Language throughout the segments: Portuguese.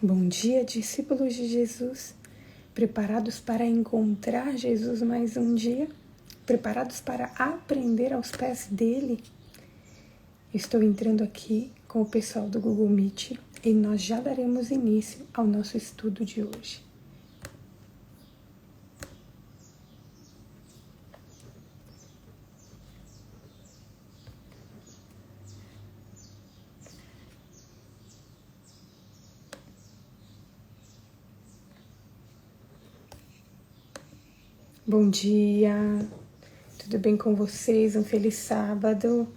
Bom dia, discípulos de Jesus, preparados para encontrar Jesus mais um dia? Preparados para aprender aos pés dele? Estou entrando aqui com o pessoal do Google Meet e nós já daremos início ao nosso estudo de hoje. Bom dia, tudo bem com vocês? Um feliz sábado.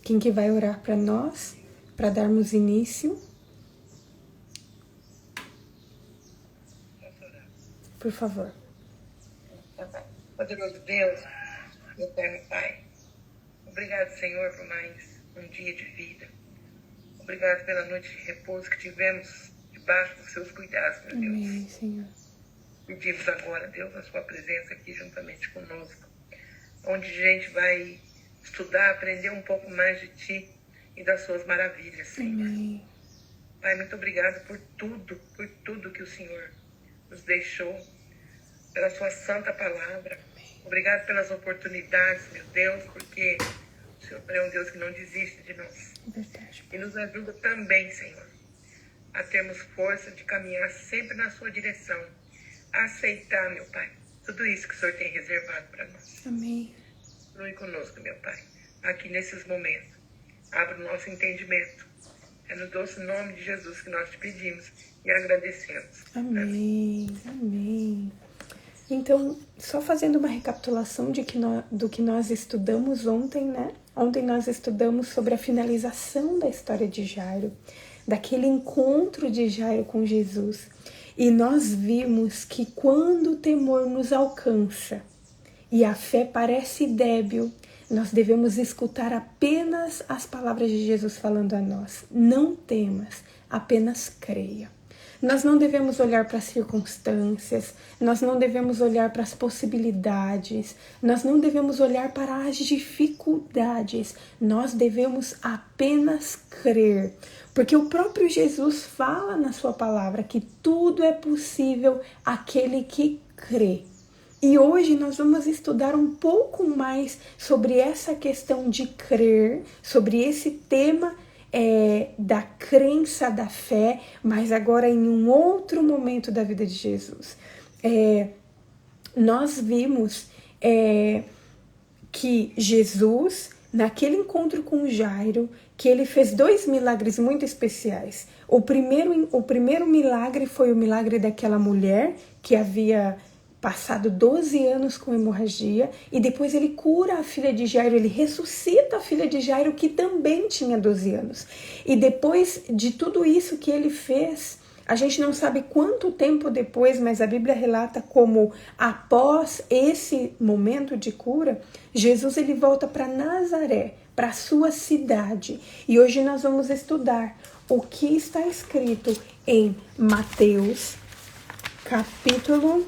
Quem que vai orar para nós, para darmos início? Por favor. Poderoso Deus, eterno Pai, obrigado, Senhor, por mais um dia de vida. Obrigado pela noite de repouso que tivemos debaixo dos seus cuidados, meu Deus. Amém, Senhor. Pedimos agora, Deus, a sua presença aqui juntamente conosco, onde a gente vai estudar, aprender um pouco mais de Ti e das suas maravilhas, Senhor. Amém. Pai, muito obrigado por tudo que o Senhor nos deixou, pela sua santa palavra. Obrigado pelas oportunidades, meu Deus, porque o Senhor é um Deus que não desiste de nós. Verdade. E nos ajuda também, Senhor, a termos força de caminhar sempre na sua direção, a aceitar, meu Pai, tudo isso que o Senhor tem reservado para nós. Amém. Continue conosco, meu Pai, aqui nesses momentos. Abra o nosso entendimento. É no doce nome de Jesus que nós te pedimos e agradecemos. Amém. Amém. Então, só fazendo uma recapitulação do que nós estudamos ontem, né? Ontem nós estudamos sobre a finalização da história de Jairo, daquele encontro de Jairo com Jesus. E nós vimos que quando o temor nos alcança e a fé parece débil, nós devemos escutar apenas as palavras de Jesus falando a nós. Não temas, apenas creia. Nós não devemos olhar para as circunstâncias, nós não devemos olhar para as possibilidades, nós não devemos olhar para as dificuldades, nós devemos apenas crer. Porque o próprio Jesus fala na sua palavra que tudo é possível àquele que crê. E hoje nós vamos estudar um pouco mais sobre essa questão de crer, sobre esse tema da crença, da fé, mas agora em um outro momento da vida de Jesus. Nós vimos que Jesus, naquele encontro com Jairo, que ele fez 2 milagres muito especiais. O primeiro milagre foi o milagre daquela mulher que havia passado 12 anos com hemorragia, e depois ele cura a filha de Jairo, ele ressuscita a filha de Jairo, que também tinha 12 anos. E depois de tudo isso que ele fez, a gente não sabe quanto tempo depois, mas a Bíblia relata como após esse momento de cura, Jesus ele volta para Nazaré, para a sua cidade. E hoje nós vamos estudar o que está escrito em Mateus, capítulo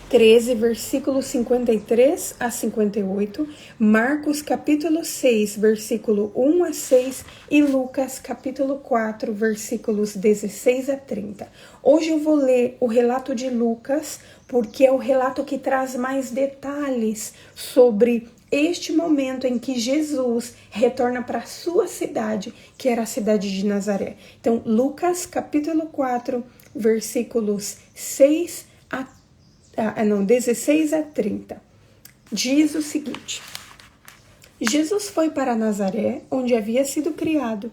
13, versículo 53 a 58, Marcos capítulo 6, versículo 1 a 6 e Lucas capítulo 4, versículos 16 a 30. Hoje eu vou ler o relato de Lucas, porque é o relato que traz mais detalhes sobre este momento em que Jesus retorna para a sua cidade, que era a cidade de Nazaré. Então, Lucas capítulo 4, versículos 16 a 30. Diz o seguinte: Jesus foi para Nazaré, onde havia sido criado.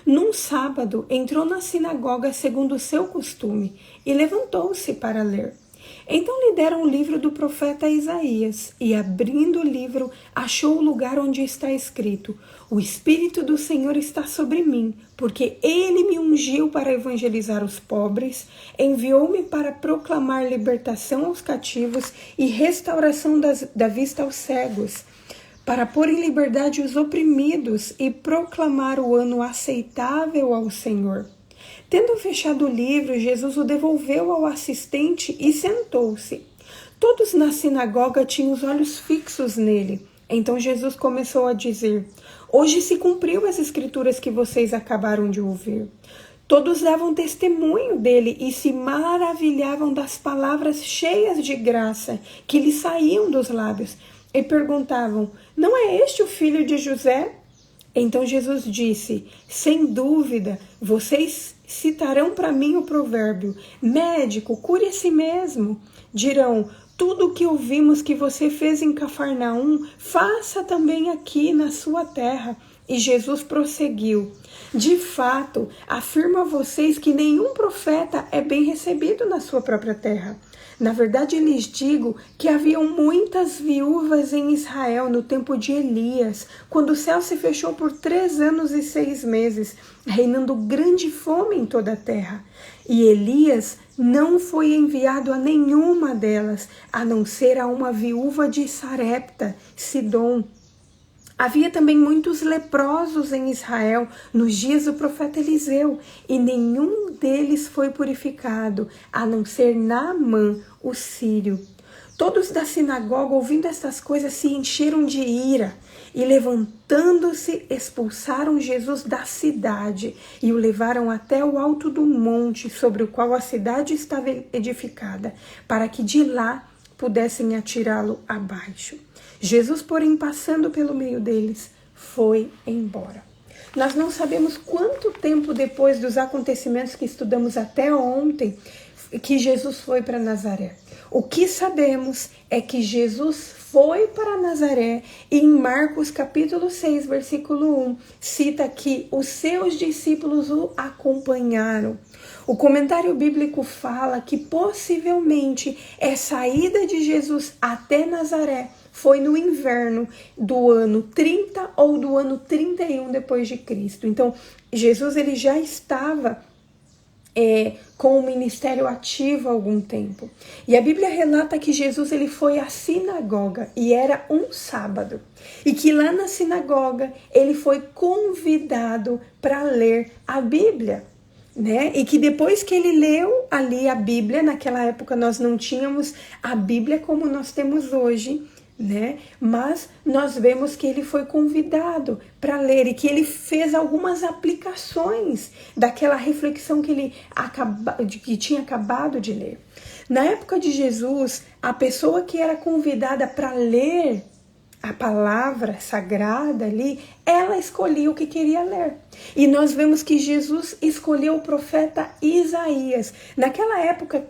Num sábado, entrou na sinagoga segundo o seu costume e levantou-se para ler. Então lhe deram o livro do profeta Isaías, e abrindo o livro, achou o lugar onde está escrito: O Espírito do Senhor está sobre mim, porque Ele me ungiu para evangelizar os pobres, enviou-me para proclamar libertação aos cativos e restauração da vista aos cegos, para pôr em liberdade os oprimidos e proclamar o ano aceitável ao Senhor. Tendo fechado o livro, Jesus o devolveu ao assistente e sentou-se. Todos na sinagoga tinham os olhos fixos nele. Então Jesus começou a dizer: Hoje se cumpriu as escrituras que vocês acabaram de ouvir. Todos davam testemunho dele e se maravilhavam das palavras cheias de graça que lhe saíam dos lábios. E perguntavam: não é este o filho de José? Então Jesus disse: sem dúvida, vocês citarão para mim o provérbio: médico, cure a si mesmo. Dirão: tudo o que ouvimos que você fez em Cafarnaum, faça também aqui na sua terra. E Jesus prosseguiu: de fato, afirmo a vocês que nenhum profeta é bem recebido na sua própria terra. Na verdade, lhes digo que haviam muitas viúvas em Israel no tempo de Elias, quando o céu se fechou por 3 anos e 6 meses, reinando grande fome em toda a terra. E Elias não foi enviado a nenhuma delas, a não ser a uma viúva de Sarepta, Sidom. Havia também muitos leprosos em Israel nos dias do profeta Eliseu, e nenhum deles foi purificado, a não ser Naamã, o sírio. Todos da sinagoga, ouvindo estas coisas, se encheram de ira, e levantando-se, expulsaram Jesus da cidade, e o levaram até o alto do monte, sobre o qual a cidade estava edificada, para que de lá pudessem atirá-lo abaixo. Jesus, porém, passando pelo meio deles, foi embora. Nós não sabemos quanto tempo depois dos acontecimentos que estudamos até ontem que Jesus foi para Nazaré. O que sabemos é que Jesus foi para Nazaré e em Marcos capítulo 6, versículo 1, cita que os seus discípulos o acompanharam. O comentário bíblico fala que possivelmente essa ida de Jesus até Nazaré foi no inverno do ano 30 ou do ano 31 depois de Cristo. Então, Jesus ele já estava com o ministério ativo há algum tempo. E a Bíblia relata que Jesus ele foi à sinagoga e era um sábado. E que lá na sinagoga ele foi convidado para ler a Bíblia. Né? E que depois que ele leu ali a Bíblia, naquela época nós não tínhamos a Bíblia como nós temos hoje, né? Mas nós vemos que ele foi convidado para ler e que ele fez algumas aplicações daquela reflexão que ele que tinha acabado de ler. Na época de Jesus, a pessoa que era convidada para ler a palavra sagrada ali, ela escolhia o que queria ler. E nós vemos que Jesus escolheu o profeta Isaías. Naquela época,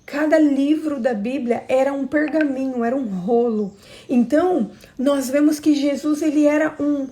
cada livro da Bíblia era um pergaminho, era um rolo. Então, nós vemos que Jesus ele era um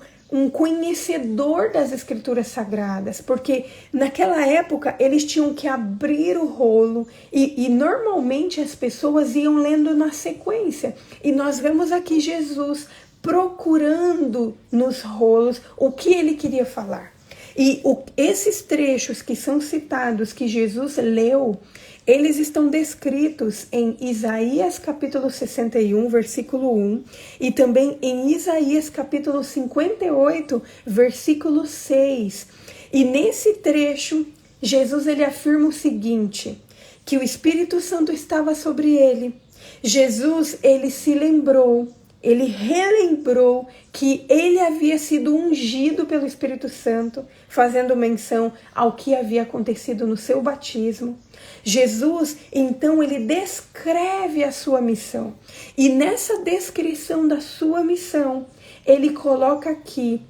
conhecedor das escrituras sagradas, porque naquela época eles tinham que abrir o rolo e normalmente as pessoas iam lendo na sequência. E nós vemos aqui Jesus procurando nos rolos o que ele queria falar. E esses trechos que são citados, que Jesus leu, eles estão descritos em Isaías capítulo 61, versículo 1, e também em Isaías capítulo 58, versículo 6. E nesse trecho, Jesus ele afirma o seguinte, que o Espírito Santo estava sobre ele. Jesus, ele se lembrou, ele relembrou que ele havia sido ungido pelo Espírito Santo, fazendo menção ao que havia acontecido no seu batismo. Jesus, então, ele descreve a sua missão. E nessa descrição da sua missão, ele coloca aqui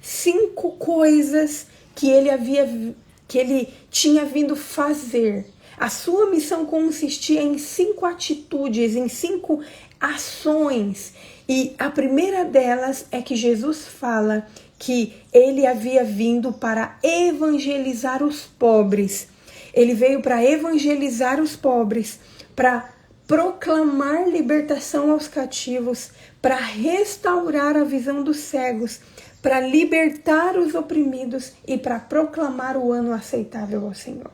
5 coisas que ele tinha vindo fazer. A sua missão consistia em 5 atitudes, em 5 ações. E a primeira delas é que Jesus fala que ele havia vindo para evangelizar os pobres. Ele veio para evangelizar os pobres, para proclamar libertação aos cativos, para restaurar a visão dos cegos, para libertar os oprimidos e para proclamar o ano aceitável ao Senhor.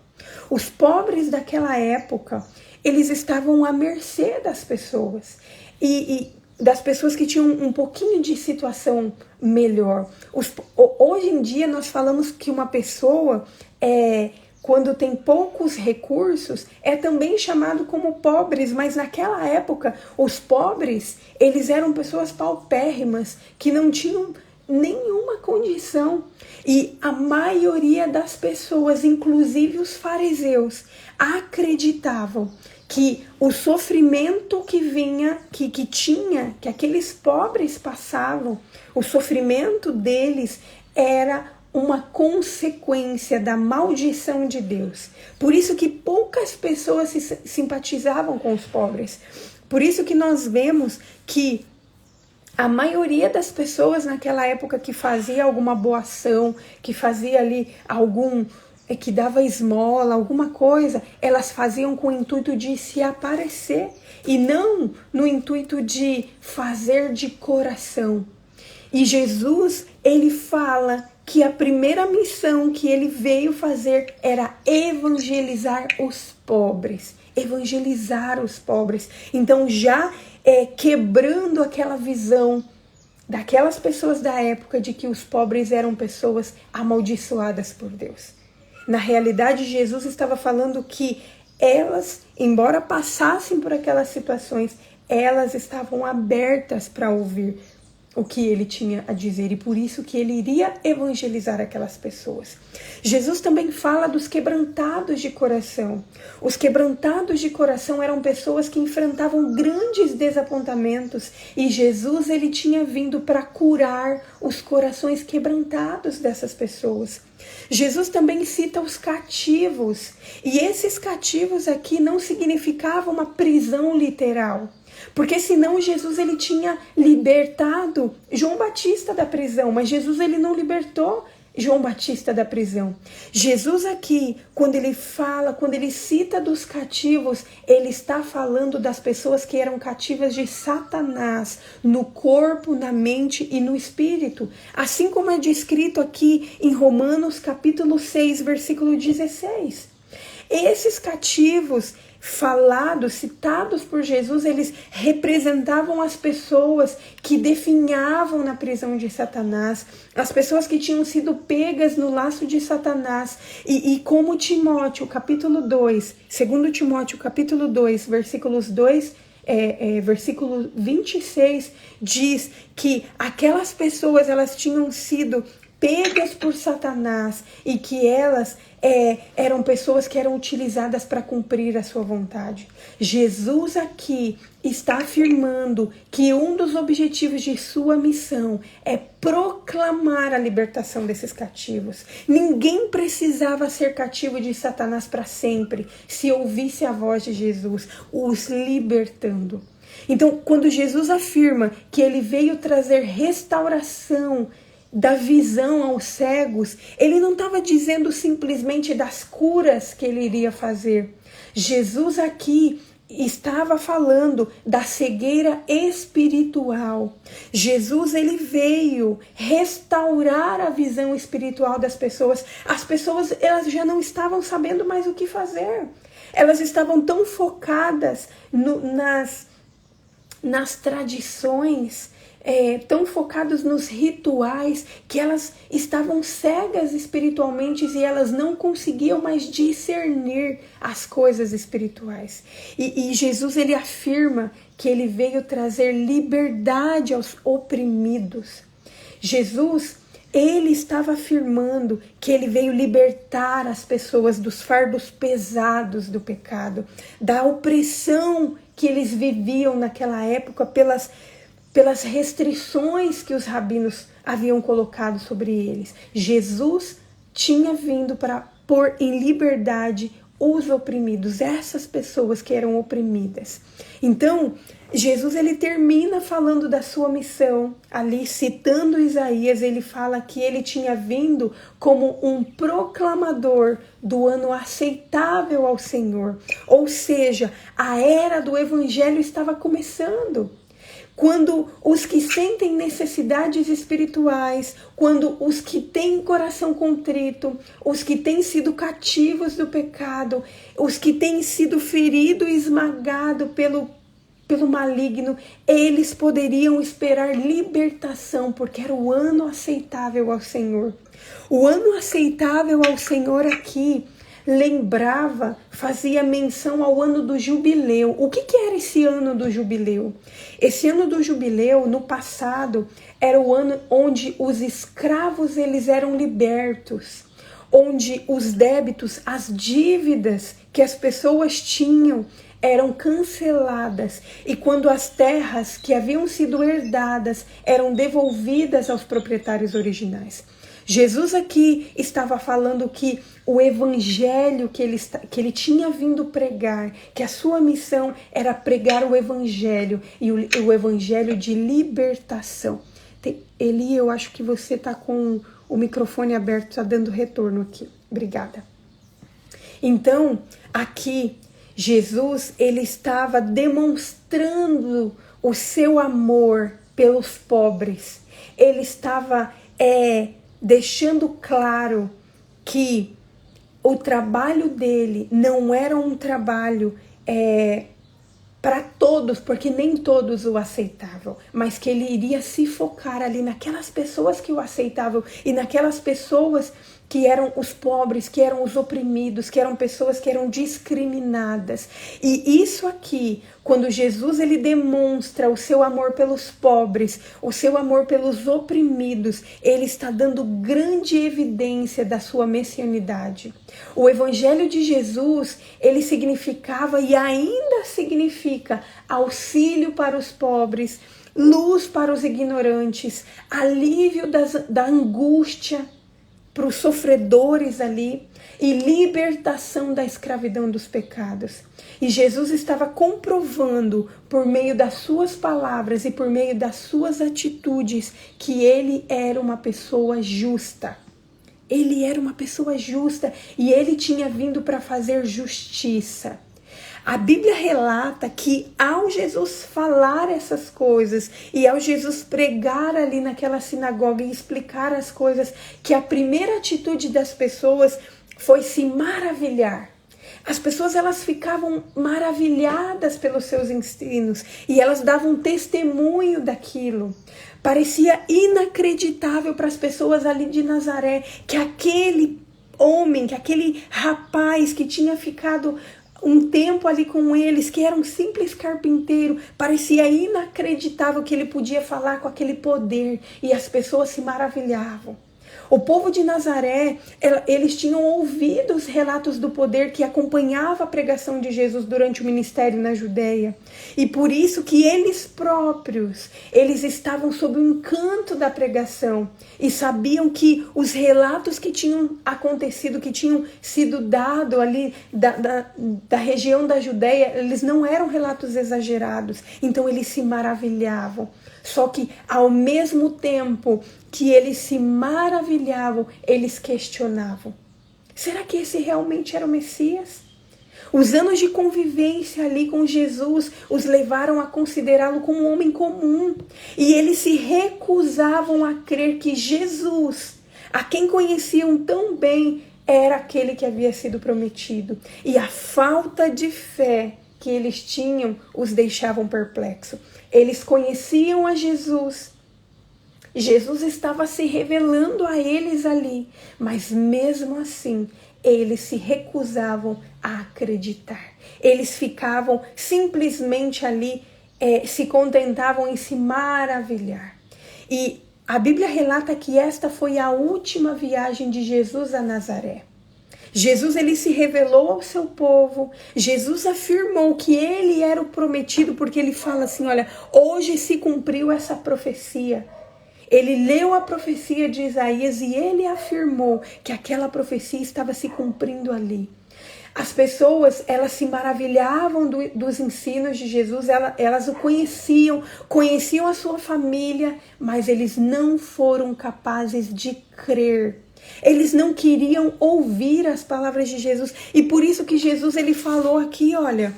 Os pobres daquela época, eles estavam à mercê das pessoas e das pessoas que tinham um pouquinho de situação melhor. Hoje em dia nós falamos que uma pessoa quando tem poucos recursos, é também chamado como pobres, mas naquela época, os pobres, eles eram pessoas paupérrimas, que não tinham nenhuma condição. E a maioria das pessoas, inclusive os fariseus, acreditavam que o sofrimento que vinha, que aqueles pobres passavam, o sofrimento deles era uma consequência da maldição de Deus. Por isso que poucas pessoas se simpatizavam com os pobres. Por isso que nós vemos que a maioria das pessoas naquela época que fazia alguma boa ação, que fazia ali que dava esmola, alguma coisa, elas faziam com o intuito de se aparecer e não no intuito de fazer de coração. E Jesus, ele fala que a primeira missão que ele veio fazer era evangelizar os pobres. Evangelizar os pobres. Então já quebrando aquela visão daquelas pessoas da época de que os pobres eram pessoas amaldiçoadas por Deus. Na realidade, Jesus estava falando que elas, embora passassem por aquelas situações, elas estavam abertas para ouvir o que ele tinha a dizer, e por isso que ele iria evangelizar aquelas pessoas. Jesus também fala dos quebrantados de coração. Os quebrantados de coração eram pessoas que enfrentavam grandes desapontamentos, e Jesus, ele tinha vindo para curar os corações quebrantados dessas pessoas. Jesus também cita os cativos, e esses cativos aqui não significavam uma prisão literal. Porque senão Jesus, ele tinha libertado João Batista da prisão, mas Jesus, ele não libertou João Batista da prisão. Jesus aqui, quando ele cita dos cativos, ele está falando das pessoas que eram cativas de Satanás, no corpo, na mente e no espírito. Assim como é descrito aqui em Romanos capítulo 6, versículo 16. Esses cativos citados por Jesus, eles representavam as pessoas que definhavam na prisão de Satanás, as pessoas que tinham sido pegas no laço de Satanás, e como Timóteo, capítulo 2, segundo Timóteo, capítulo 2, versículo 26, diz que aquelas pessoas, elas tinham sido pegas por Satanás e que elas eram pessoas que eram utilizadas para cumprir a sua vontade. Jesus aqui está afirmando que um dos objetivos de sua missão é proclamar a libertação desses cativos. Ninguém precisava ser cativo de Satanás para sempre se ouvisse a voz de Jesus, os libertando. Então, quando Jesus afirma que ele veio trazer restauração da visão aos cegos, ele não estava dizendo simplesmente das curas que ele iria fazer. Jesus aqui estava falando da cegueira espiritual. Jesus, ele veio restaurar a visão espiritual das pessoas. As pessoas, elas já não estavam sabendo mais o que fazer. Elas estavam tão focadas nas tradições, tão focados nos rituais, que elas estavam cegas espiritualmente e elas não conseguiam mais discernir as coisas espirituais. E Jesus, ele afirma que ele veio trazer liberdade aos oprimidos. Jesus, ele estava afirmando que ele veio libertar as pessoas dos fardos pesados do pecado, da opressão que eles viviam naquela época pelas restrições que os rabinos haviam colocado sobre eles. Jesus tinha vindo para pôr em liberdade os oprimidos, essas pessoas que eram oprimidas. Então, Jesus, ele termina falando da sua missão, ali citando Isaías, ele fala que ele tinha vindo como um proclamador do ano aceitável ao Senhor. Ou seja, a era do evangelho estava começando. Quando os que sentem necessidades espirituais, quando os que têm coração contrito, os que têm sido cativos do pecado, os que têm sido feridos e esmagados pelo maligno, eles poderiam esperar libertação, porque era o ano aceitável ao Senhor. O ano aceitável ao Senhor aqui lembrava, fazia menção ao ano do jubileu. O que era esse ano do jubileu? Esse ano do jubileu, no passado, era o ano onde os escravos eles eram libertos, onde os débitos, as dívidas que as pessoas tinham eram canceladas, e quando as terras que haviam sido herdadas eram devolvidas aos proprietários originais. Jesus aqui estava falando que o evangelho que ele tinha vindo pregar, que a sua missão era pregar o evangelho, e o evangelho de libertação. Eli, eu acho que você está com o microfone aberto, está dando retorno aqui. Obrigada. Então, aqui, Jesus, ele estava demonstrando o seu amor pelos pobres. Ele estava deixando claro que o trabalho dele não era um trabalho para todos, porque nem todos o aceitavam, mas que ele iria se focar ali naquelas pessoas que o aceitavam e naquelas pessoas que eram os pobres, que eram os oprimidos, que eram pessoas que eram discriminadas. E isso aqui, quando Jesus ele demonstra o seu amor pelos pobres, o seu amor pelos oprimidos, ele está dando grande evidência da sua messianidade. O evangelho de Jesus, ele significava e ainda significa auxílio para os pobres, luz para os ignorantes, alívio da angústia para os sofredores ali, e libertação da escravidão dos pecados. E Jesus estava comprovando, por meio das suas palavras e por meio das suas atitudes, que ele era uma pessoa justa. Ele era uma pessoa justa e ele tinha vindo para fazer justiça. A Bíblia relata que ao Jesus falar essas coisas e ao Jesus pregar ali naquela sinagoga e explicar as coisas, que a primeira atitude das pessoas foi se maravilhar. As pessoas elas ficavam maravilhadas pelos seus ensinos e elas davam testemunho daquilo. Parecia inacreditável para as pessoas ali de Nazaré que aquele homem, que aquele rapaz que tinha ficado um tempo ali com eles, que era um simples carpinteiro, parecia inacreditável que ele podia falar com aquele poder, e as pessoas se maravilhavam. O povo de Nazaré, eles tinham ouvido os relatos do poder que acompanhava a pregação de Jesus durante o ministério na Judéia. E por isso que eles próprios, eles estavam sob o encanto da pregação e sabiam que os relatos que tinham acontecido, que tinham sido dados ali da região da Judéia, eles não eram relatos exagerados. Então eles se maravilhavam. Só que ao mesmo tempo que eles se maravilhavam, eles questionavam. Será que esse realmente era o Messias? Os anos de convivência ali com Jesus os levaram a considerá-lo como um homem comum. E eles se recusavam a crer que Jesus, a quem conheciam tão bem, era aquele que havia sido prometido. E a falta de fé que eles tinham os deixavam perplexos. Eles conheciam a Jesus. Jesus estava se revelando a eles ali, mas mesmo assim, eles se recusavam a acreditar. Eles ficavam simplesmente ali, se contentavam em se maravilhar. E a Bíblia relata que esta foi a última viagem de Jesus a Nazaré. Jesus ele se revelou ao seu povo, Jesus afirmou que ele era o prometido, porque ele fala assim, olha, hoje se cumpriu essa profecia. Ele leu a profecia de Isaías e ele afirmou que aquela profecia estava se cumprindo ali. As pessoas, elas se maravilhavam dos ensinos de Jesus, elas o conheciam a sua família, mas eles não foram capazes de crer. Eles não queriam ouvir as palavras de Jesus. E por isso que Jesus ele falou aqui, olha,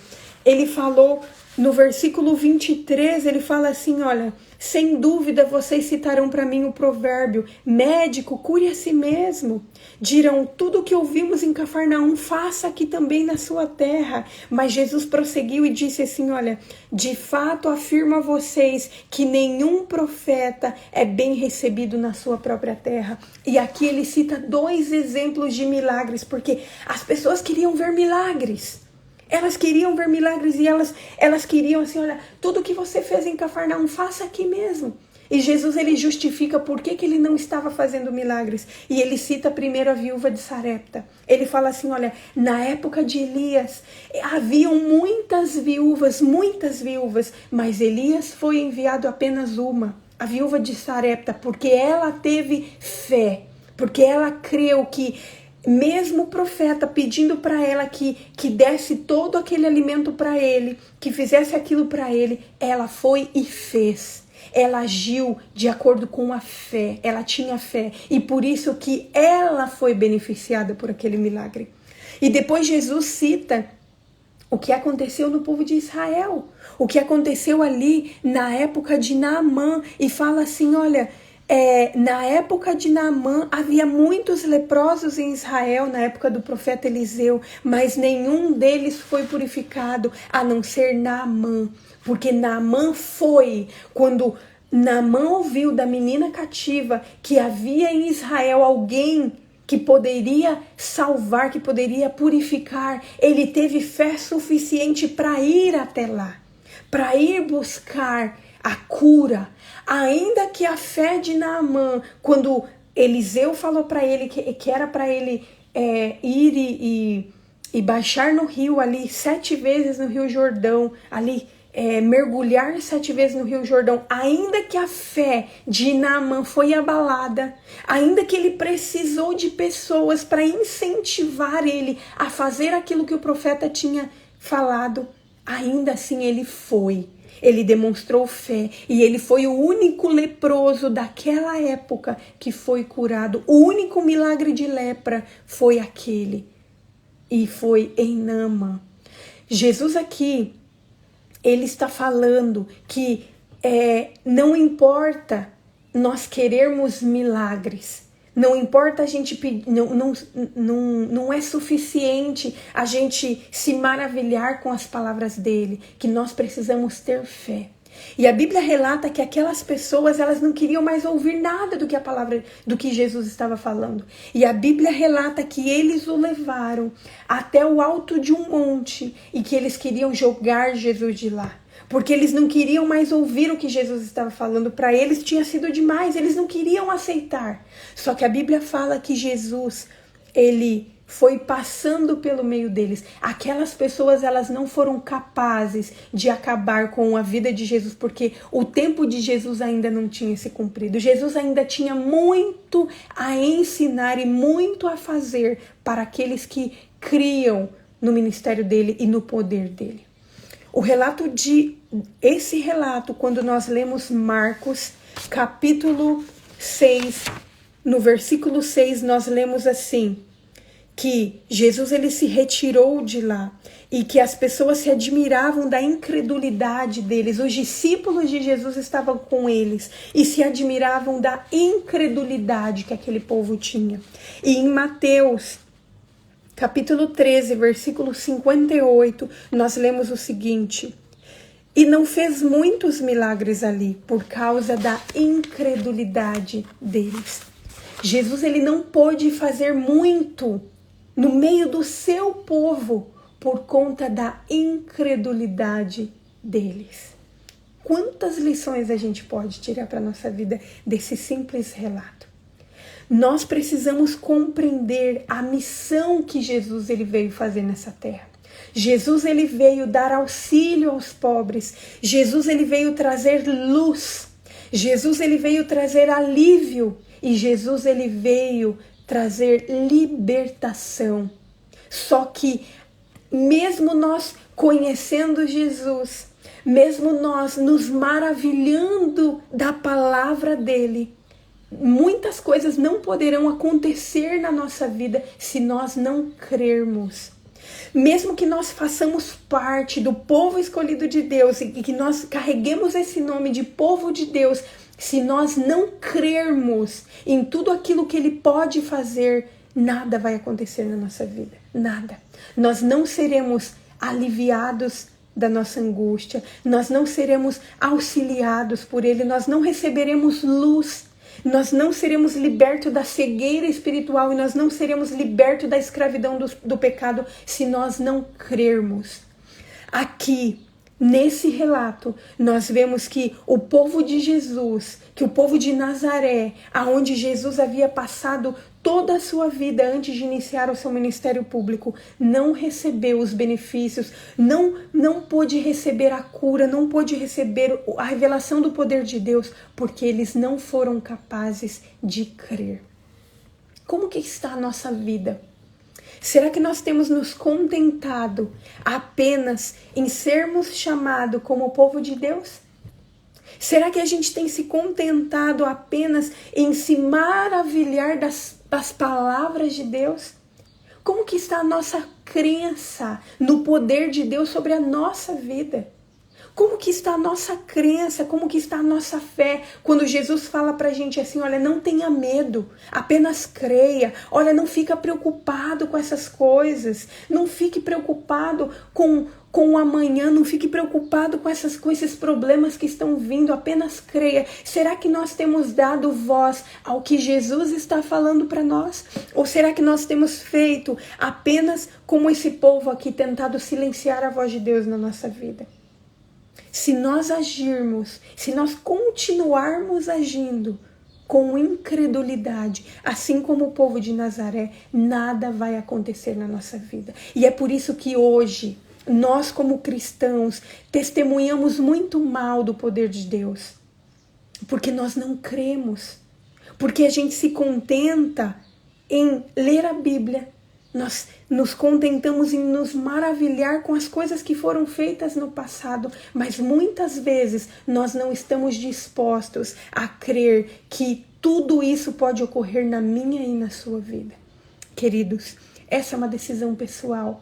ele falou no versículo 23, ele fala assim, olha, Sem dúvida vocês citarão para mim o provérbio: médico, cure a si mesmo. Dirão: tudo o que ouvimos em Cafarnaum, faça aqui também na sua terra. Mas Jesus prosseguiu e disse assim: olha, de fato afirmo a vocês que nenhum profeta é bem recebido na sua própria terra. E aqui ele cita 2 exemplos de milagres, porque as pessoas queriam ver milagres. Elas queriam ver milagres e elas queriam assim: olha, tudo que você fez em Cafarnaum, faça aqui mesmo. E Jesus, ele justifica por que ele não estava fazendo milagres. E ele cita primeiro a viúva de Sarepta. Ele fala assim: olha, na época de Elias, haviam muitas viúvas, mas Elias foi enviado apenas uma, a viúva de Sarepta, porque ela teve fé, porque ela creu que mesmo o profeta pedindo para ela que desse todo aquele alimento para ele, que fizesse aquilo para ele, ela foi e fez. Ela agiu de acordo com a fé, ela tinha fé, e por isso que ela foi beneficiada por aquele milagre. E depois Jesus cita o que aconteceu no povo de Israel, o que aconteceu ali na época de Naamã, e fala assim: olha, na época de Naamã havia muitos leprosos em Israel, na época do profeta Eliseu, mas nenhum deles foi purificado, a não ser Naamã. Porque Naamã foi, quando Naamã ouviu da menina cativa que havia em Israel alguém que poderia salvar, que poderia purificar, ele teve fé suficiente para ir até lá, para ir buscar a cura. Ainda que a fé de Naamã, quando Eliseu falou para ele que era para ele ir e baixar no rio ali 7 vezes no Rio Jordão, ali mergulhar 7 vezes no Rio Jordão, ainda que a fé de Naamã foi abalada, ainda que ele precisou de pessoas para incentivar ele a fazer aquilo que o profeta tinha falado, ainda assim ele foi. Ele demonstrou fé e ele foi o único leproso daquela época que foi curado. O único milagre de lepra foi aquele, e foi em Naamã. Jesus aqui, ele está falando que não importa nós querermos milagres, não importa a gente pedir, não é suficiente a gente se maravilhar com as palavras dele, que nós precisamos ter fé. E a Bíblia relata que aquelas pessoas, elas não queriam mais ouvir nada do que Jesus estava falando. E a Bíblia relata que eles o levaram até o alto de um monte e que eles queriam jogar Jesus de lá. Porque eles não queriam mais ouvir o que Jesus estava falando. Para eles tinha sido demais, eles não queriam aceitar. Só que a Bíblia fala que Jesus, ele foi passando pelo meio deles. Aquelas pessoas, elas não foram capazes de acabar com a vida de Jesus, porque o tempo de Jesus ainda não tinha se cumprido. Jesus ainda tinha muito a ensinar e muito a fazer para aqueles que criam no ministério dele e no poder dele. Esse relato, quando nós lemos Marcos, capítulo 6, no versículo 6, nós lemos assim, que Jesus, ele se retirou de lá e que as pessoas se admiravam da incredulidade deles. Os discípulos de Jesus estavam com eles e se admiravam da incredulidade que aquele povo tinha. E em Mateus, capítulo 13, versículo 58, nós lemos o seguinte: e não fez muitos milagres ali por causa da incredulidade deles. Jesus, ele não pôde fazer muito no meio do seu povo por conta da incredulidade deles. Quantas lições a gente pode tirar para a nossa vida desse simples relato? Nós precisamos compreender a missão que Jesus, ele veio fazer nessa terra. Jesus, ele veio dar auxílio aos pobres. Jesus, ele veio trazer luz. Jesus, ele veio trazer alívio. E Jesus, ele veio trazer libertação. Só que mesmo nós conhecendo Jesus, mesmo nós nos maravilhando da palavra dele, muitas coisas não poderão acontecer na nossa vida se nós não crermos. mesmo que nós façamos parte do povo escolhido de Deus e que nós carreguemos esse nome de povo de Deus, se nós não crermos em tudo aquilo que Ele pode fazer, nada vai acontecer na nossa vida, nada. Nós não seremos aliviados da nossa angústia, nós não seremos auxiliados por Ele, nós não receberemos luz, nós não seremos libertos da cegueira espiritual e nós não seremos libertos da escravidão do pecado se nós não crermos. Aqui, nesse relato, nós vemos que o povo de Jesus, que o povo de Nazaré, aonde Jesus havia passado toda a sua vida antes de iniciar o seu ministério público, não recebeu os benefícios, não pôde receber a cura, não pôde receber a revelação do poder de Deus, porque eles não foram capazes de crer. Como que está a nossa vida? Será que nós temos nos contentado apenas em sermos chamados como povo de Deus? Será que a gente tem se contentado apenas em se maravilhar das palavras de Deus? Como que está a nossa crença no poder de Deus sobre a nossa vida? Como que está a nossa crença, como que está a nossa fé, quando Jesus fala pra gente assim, olha, não tenha medo, apenas creia, olha, não fica preocupado com essas coisas, não fique preocupado com o amanhã, não fique preocupado com esses problemas que estão vindo, apenas creia. Será que nós temos dado voz ao que Jesus está falando para nós? Ou será que nós temos feito apenas como esse povo aqui, tentado silenciar a voz de Deus na nossa vida? Se nós agirmos, se nós continuarmos agindo com incredulidade, assim como o povo de Nazaré, nada vai acontecer na nossa vida. E é por isso que hoje, nós como cristãos, testemunhamos muito mal do poder de Deus. Porque nós não cremos. Porque a gente se contenta em ler a Bíblia. Nós nos contentamos em nos maravilhar com as coisas que foram feitas no passado, mas muitas vezes nós não estamos dispostos a crer que tudo isso pode ocorrer na minha e na sua vida. Queridos, essa é uma decisão pessoal.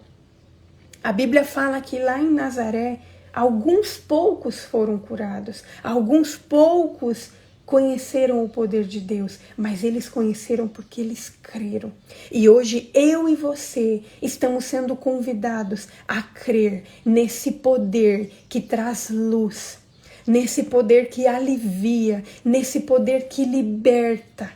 A Bíblia fala que lá em Nazaré, alguns poucos foram curados, alguns poucos conheceram o poder de Deus, mas eles conheceram porque eles creram. E hoje eu e você estamos sendo convidados a crer nesse poder que traz luz, nesse poder que alivia, nesse poder que liberta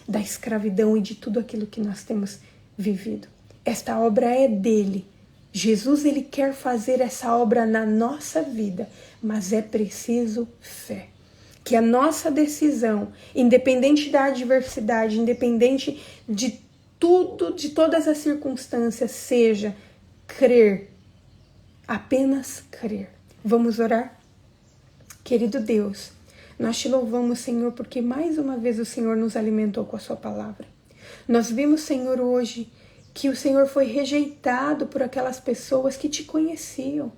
da escravidão e de tudo aquilo que nós temos vivido. Esta obra é dele. Jesus, ele quer fazer essa obra na nossa vida, mas é preciso fé. Que a nossa decisão, independente da adversidade, independente de tudo, de todas as circunstâncias, seja crer, apenas crer. Vamos orar? Querido Deus, nós te louvamos, Senhor, porque mais uma vez o Senhor nos alimentou com a sua palavra. Nós vimos, Senhor, hoje que o Senhor foi rejeitado por aquelas pessoas que te conheciam,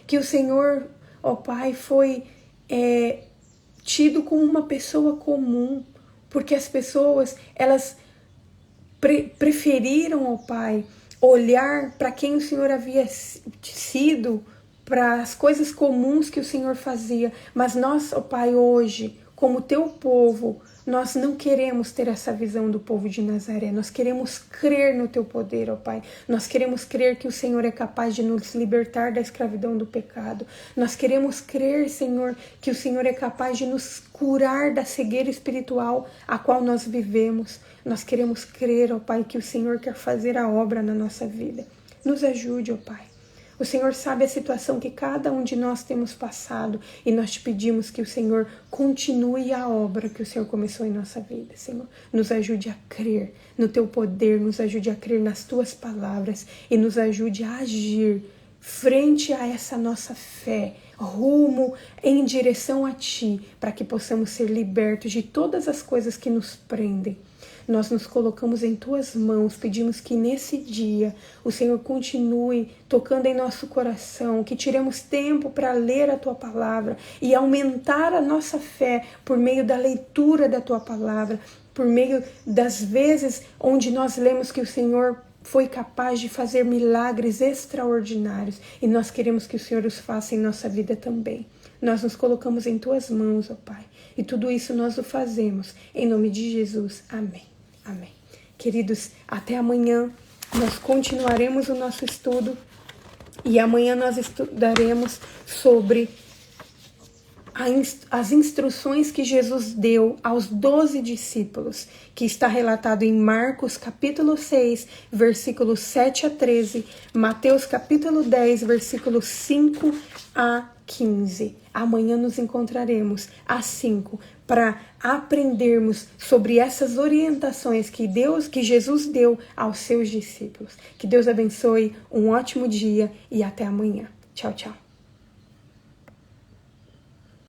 que o Senhor, ó Pai, foi tido como uma pessoa comum, porque as pessoas, elas preferiram, ó Pai, olhar para quem o Senhor havia sido, para as coisas comuns que o Senhor fazia. Mas nós, ó Pai, hoje, como teu povo, nós não queremos ter essa visão do povo de Nazaré. Nós queremos crer no teu poder, ó Pai. Nós queremos crer que o Senhor é capaz de nos libertar da escravidão do pecado. Nós queremos crer, Senhor, que o Senhor é capaz de nos curar da cegueira espiritual a qual nós vivemos. Nós queremos crer, ó Pai, que o Senhor quer fazer a obra na nossa vida. Nos ajude, ó Pai. O Senhor sabe a situação que cada um de nós temos passado e nós te pedimos que o Senhor continue a obra que o Senhor começou em nossa vida, Senhor. Nos ajude a crer no teu poder, nos ajude a crer nas tuas palavras e nos ajude a agir frente a essa nossa fé, rumo em direção a ti, para que possamos ser libertos de todas as coisas que nos prendem. Nós nos colocamos em tuas mãos, pedimos que nesse dia o Senhor continue tocando em nosso coração, que tiremos tempo para ler a tua palavra e aumentar a nossa fé por meio da leitura da tua palavra, por meio das vezes onde nós lemos que o Senhor foi capaz de fazer milagres extraordinários e nós queremos que o Senhor os faça em nossa vida também. Nós nos colocamos em Tuas mãos, ó Pai, e tudo isso nós o fazemos em nome de Jesus. Amém. Amém. Queridos, até amanhã nós continuaremos o nosso estudo e amanhã nós estudaremos sobre as instruções que Jesus deu aos 12 discípulos, que está relatado em Marcos capítulo 6, versículos 7 a 13, Mateus capítulo 10, versículos 5 a 15. Amanhã nos encontraremos às 5 para aprendermos sobre essas orientações que Jesus deu aos seus discípulos. Que Deus abençoe, um ótimo dia e até amanhã. Tchau, tchau.